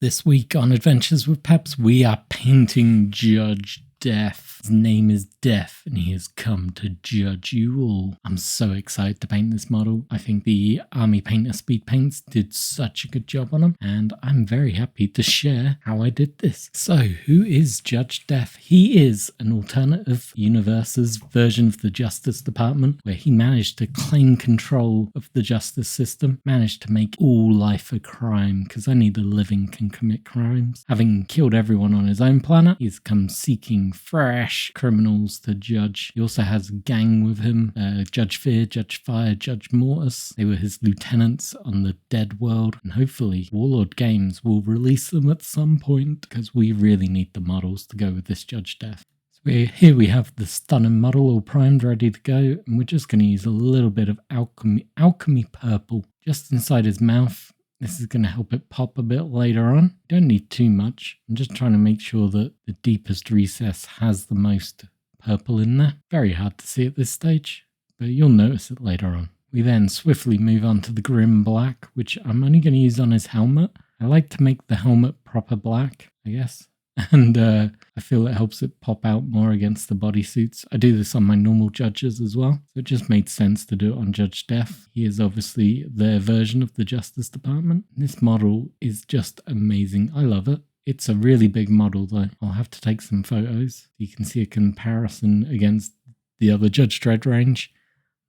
This week on Adventures with Peps, we are painting Judge Death. His name is Death, and he has come to judge you all. I'm so excited to paint this model. I think the Army Painter Speed Paints did such a good job on him, and I'm very happy to share how I did this. So, who is Judge Death? He is an alternative universe's version of the Justice Department, where he managed to claim control of the justice system, managed to make all life a crime, because only the living can commit crimes. Having killed everyone on his own planet, he's come seeking fresh criminals to judge. He also has a gang with him, Judge Fear, Judge Fire, Judge Mortis. They were his lieutenants on the Deadworld, and hopefully Warlord Games will release them at some point, because we really need the models to go with this Judge Death. So here we have the stunning model all primed, ready to go, and we're just going to use a little bit of alchemy purple just inside his mouth. This is going to help it pop a bit later on. Don't need too much. I'm just trying to make sure that the deepest recess has the most purple in there. Very hard to see at this stage, but you'll notice it later on. We then swiftly move on to the grim black, which I'm only going to use on his helmet. I like to make the helmet proper black, I guess. And I feel it helps it pop out more against the bodysuits. I do this on my normal judges as well, so it just made sense to do it on Judge Death. He is obviously their version of the Justice Department. This model is just amazing. I love it. It's a really big model though. I'll have to take some photos. You can see a comparison against the other Judge Dredd range.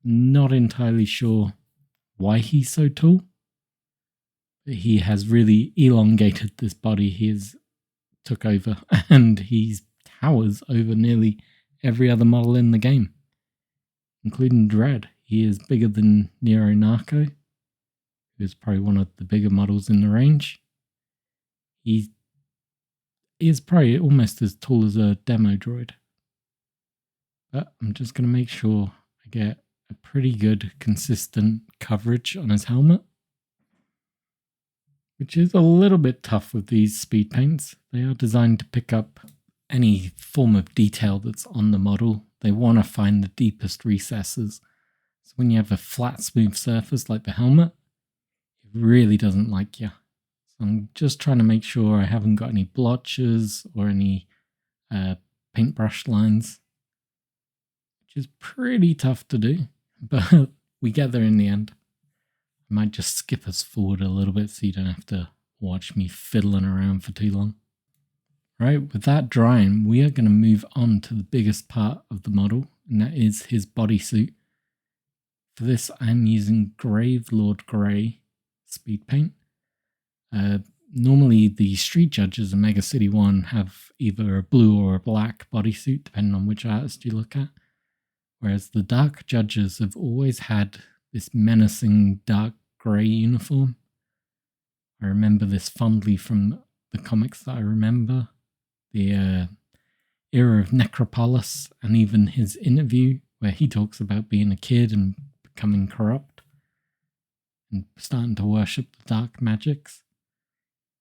Not entirely sure why he's so tall, but he has really elongated this body. He is took over, and he towers over nearly every other model in the game, including Dredd. He is bigger than Nero Narco, who is probably one of the bigger models in the range. He is probably almost as tall as a demo droid. But I'm just going to make sure I get a pretty good, consistent coverage on his helmet, which is a little bit tough with these speed paints. They are designed to pick up any form of detail that's on the model. They want to find the deepest recesses. So when you have a flat, smooth surface like the helmet, it really doesn't like you. So I'm just trying to make sure I haven't got any blotches or any paintbrush lines, which is pretty tough to do, but we get there in the end. I might just skip us forward a little bit so you don't have to watch me fiddling around for too long. Right, with that drying, we are going to move on to the biggest part of the model, and that is his bodysuit. For this, I'm using Gravelord Grey speed paint. Normally, the street judges in Mega-City One have either a blue or a black bodysuit, depending on which artist you look at, whereas the dark judges have always had this menacing dark grey uniform. I remember this fondly from the comics that I remember. The era of Necropolis, and even his interview where he talks about being a kid and becoming corrupt and starting to worship the dark magics.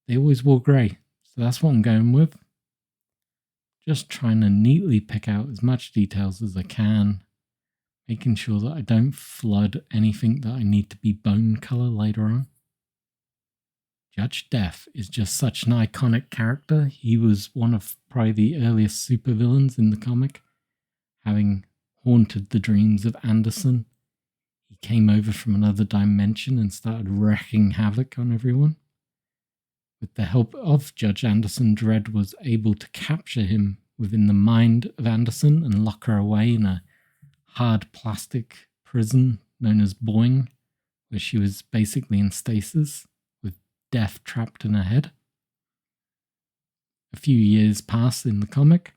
They always wore grey, so that's what I'm going with. Just trying to neatly pick out as much details as I can, making sure that I don't flood anything that I need to be bone colour later on. Judge Death is just such an iconic character. He was one of probably the earliest supervillains in the comic, having haunted the dreams of Anderson. He came over from another dimension and started wreaking havoc on everyone. With the help of Judge Anderson, Dredd was able to capture him within the mind of Anderson and lock her away in a hard plastic prison known as Boing, where she was basically in stasis with death trapped in her head. A few years pass in the comic,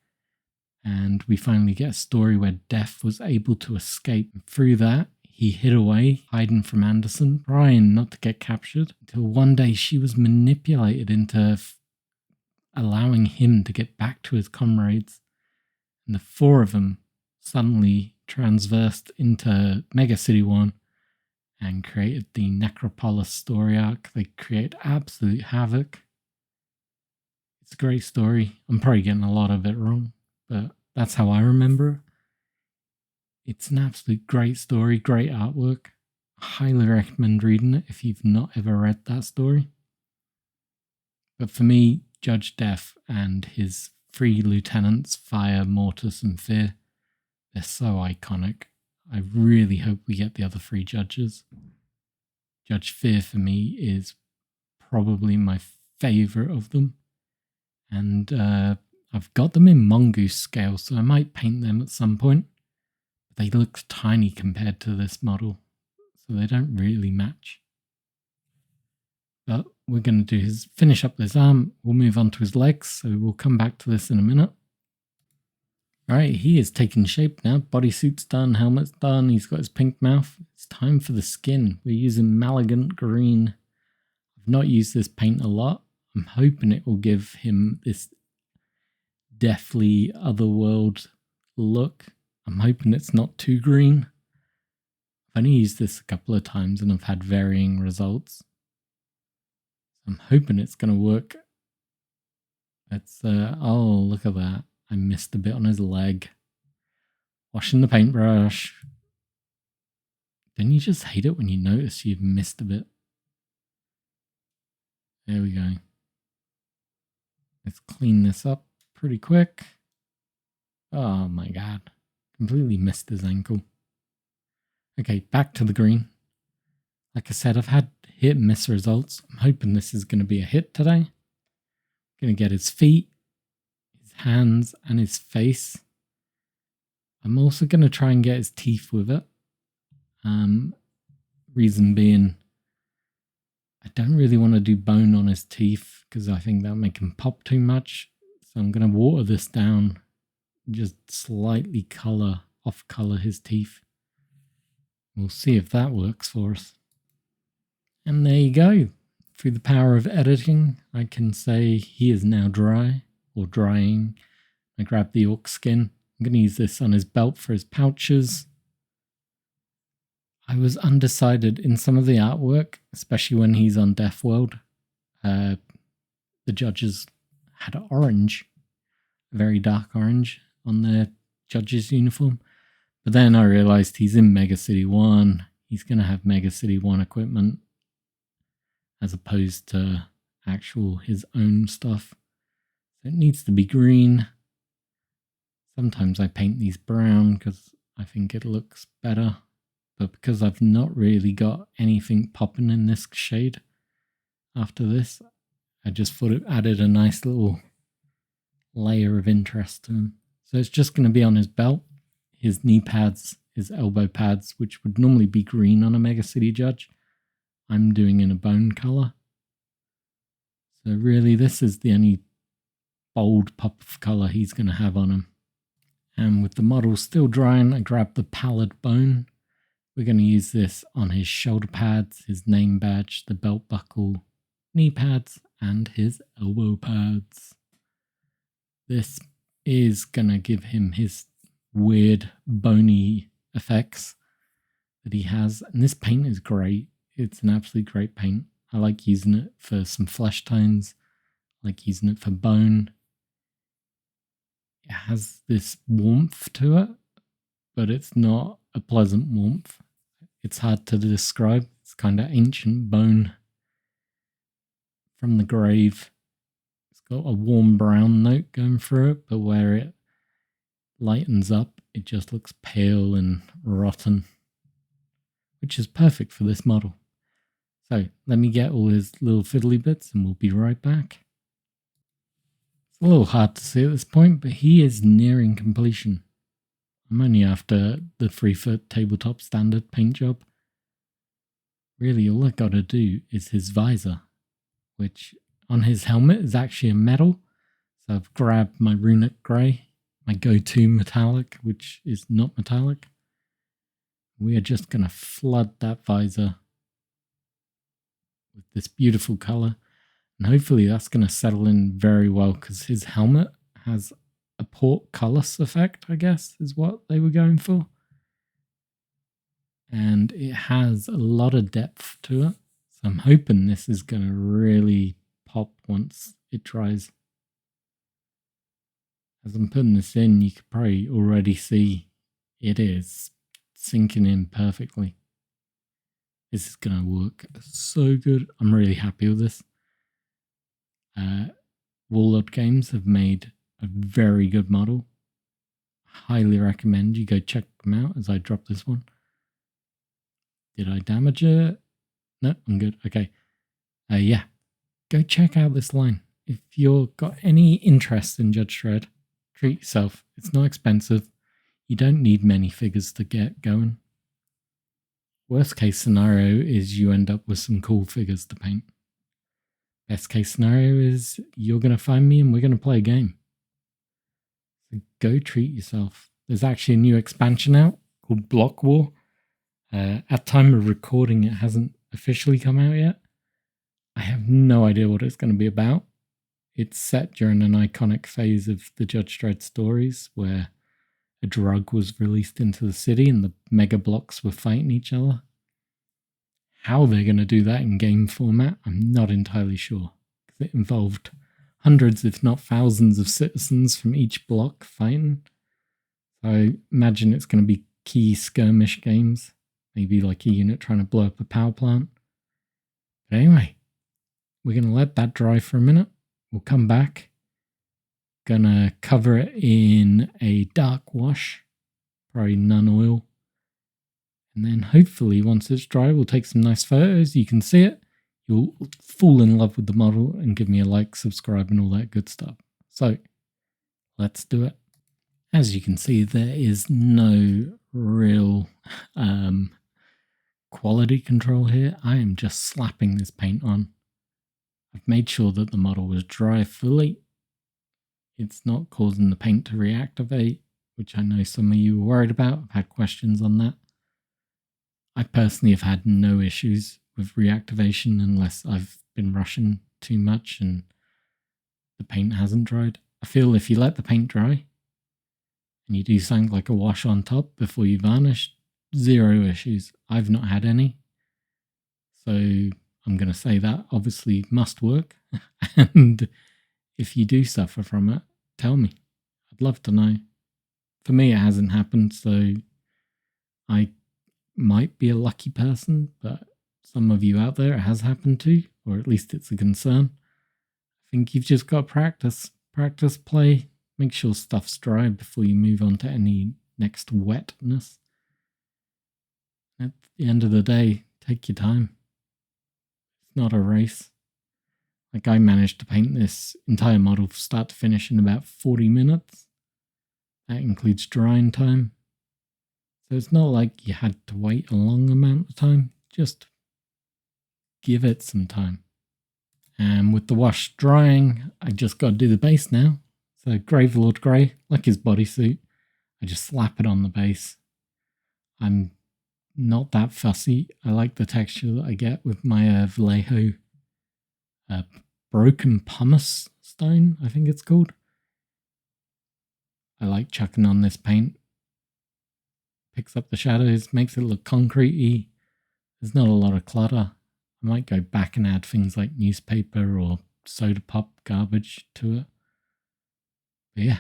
and we finally get a story where Death was able to escape. Through that, he hid away, hiding from Anderson, trying not to get captured, until one day she was manipulated into allowing him to get back to his comrades, and the four of them suddenly transversed into Mega-City One and created the Necropolis story arc. They create absolute havoc. It's a great story. I'm probably getting a lot of it wrong, but that's how I remember it. It's an absolute great story, great artwork. I highly recommend reading it if you've not ever read that story. But for me, Judge Death and his three lieutenants, Fire, Mortis, and Fear, they're so iconic. I really hope we get the other three judges. Judge Fear for me is probably my favourite of them. And I've got them in mongoose scale, so I might paint them at some point. They look tiny compared to this model, so they don't really match. But we're going to do his finish up this arm. We'll move on to his legs, so we'll come back to this in a minute. Alright, he is taking shape now. Bodysuit's done, helmet's done, he's got his pink mouth. It's time for the skin. We're using Malignant Green. I've not used this paint a lot. I'm hoping it will give him this deathly otherworld look. I'm hoping it's not too green. I've only used this a couple of times and I've had varying results. I'm hoping it's going to work. Let's, oh, look at that. I missed a bit on his leg. Washing the paintbrush. Don't you just hate it when you notice you've missed a bit? There we go. Let's clean this up pretty quick. Oh my god. Completely missed his ankle. Okay, back to the green. Like I said, I've had hit and miss results. I'm hoping this is going to be a hit today. Going to get his feet, his hands, and his face. I'm also going to try and get his teeth with it. Reason being, I don't really want to do bone on his teeth because I think that'll make him pop too much. So I'm going to water this down, just slightly off color his teeth. We'll see if that works for us. And there you go. Through the power of editing, I can say he is now dry, or drying. I grabbed the orc skin. I'm going to use this on his belt for his pouches. I was undecided in some of the artwork, especially when he's on Deathworld. The judges had orange, a very dark orange, on their judge's uniform. But then I realized he's in Mega-City One. He's going to have Mega-City One equipment as opposed to actual his own stuff. So it needs to be green. Sometimes I paint these brown because I think it looks better. But because I've not really got anything popping in this shade after this, I just thought it added a nice little layer of interest to him. So it's just going to be on his belt, his knee pads, his elbow pads, which would normally be green on a Mega-City Judge. I'm doing in a bone color. So really this is the only bold pop of color he's going to have on him. And with the model still drying, I grabbed the pallid bone. We're going to use this on his shoulder pads, his name badge, the belt buckle, knee pads, and his elbow pads. This is going to give him his weird bony effects that he has. And this paint is great. It's an absolutely great paint. I like using it for some flesh tones. I like using it for bone. It has this warmth to it, but it's not a pleasant warmth. It's hard to describe. It's kind of ancient bone from the grave. It's got a warm brown note going through it, but where it lightens up, it just looks pale and rotten, which is perfect for this model. So let me get all his little fiddly bits and we'll be right back. It's a little hard to see at this point, but he is nearing completion. I'm only after the 3-foot tabletop standard paint job. Really, all I gotta do is his visor, which on his helmet is actually a metal. So I've grabbed my runic grey, my go-to metallic, which is not metallic. We are just gonna flood that visor with this beautiful color. And hopefully that's gonna settle in very well because his helmet has a portcullis effect, I guess, is what they were going for. And it has a lot of depth to it. So I'm hoping this is going to really pop once it dries. As I'm putting this in, you could probably already see it is sinking in perfectly. This is going to work so good. I'm really happy with this. Warlord Games have made a very good model. Highly recommend you go check them out as I drop this one. Did I damage it? No, I'm good. Okay. Yeah, go check out this line. If you've got any interest in Judge Dredd, treat yourself. It's not expensive. You don't need many figures to get going. Worst case scenario is you end up with some cool figures to paint. Best case scenario is you're going to find me and we're going to play a game. So go treat yourself. There's actually a new expansion out called Block War. At time of recording, it hasn't officially come out yet. I have no idea what it's going to be about. It's set during an iconic phase of the Judge Dredd stories where a drug was released into the city and the mega blocks were fighting each other. How they're going to do that in game format, I'm not entirely sure, because it involved hundreds, if not thousands, of citizens from each block fighting. So I imagine it's going to be key skirmish games, maybe like a unit trying to blow up a power plant. But anyway, we're going to let that dry for a minute. We'll come back. Gonna cover it in a dark wash, probably none oil. And then hopefully once it's dry, we'll take some nice photos. You can see it. You'll fall in love with the model and give me a like, subscribe, and all that good stuff. So let's do it. As you can see, there is no real quality control here. I am just slapping this paint on. I've made sure that the model was dry fully. It's not causing the paint to reactivate, which I know some of you were worried about. I've had questions on that. I personally have had no issues with reactivation unless I've been rushing too much and the paint hasn't dried. I feel if you let the paint dry and you do something like a wash on top before you varnish, zero issues. I've not had any. So I'm going to say that obviously must work. And if you do suffer from it, tell me. I'd love to know. For me, it hasn't happened, so I might be a lucky person, but some of you out there it has happened to, or at least it's a concern. I think you've just got to practice. Practice, play, make sure stuff's dry before you move on to any next wetness. At the end of the day, take your time. It's not a race. Like I managed to paint this entire model from start to finish in about 40 minutes. That includes drying time. So it's not like you had to wait a long amount of time. Just give it some time. And with the wash drying, I just got to do the base now. So Gravelord Grey, like his bodysuit, I just slap it on the base. I'm not that fussy. I like the texture that I get with my Vallejo broken pumice stone, I think it's called. I like chucking on this paint. Picks up the shadows, makes it look concrete-y. There's not a lot of clutter. I might go back and add things like newspaper or soda pop garbage to it. But yeah,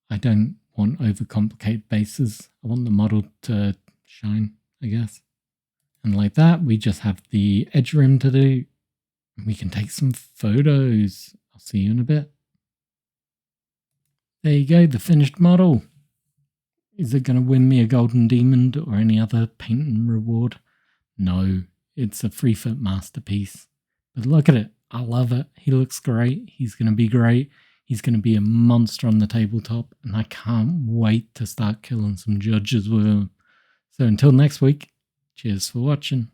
I don't want overcomplicated bases. I want the model to shine, I guess. And like that, we just have the edge rim to do. We can take some photos. I'll see you in a bit. There you go, the finished model. Is it going to win me a golden demon or any other painting reward? No, it's a 3-foot masterpiece. But look at it. I love it. He looks great. He's going to be great. He's going to be a monster on the tabletop. And I can't wait to start killing some judges with him. So until next week, cheers for watching.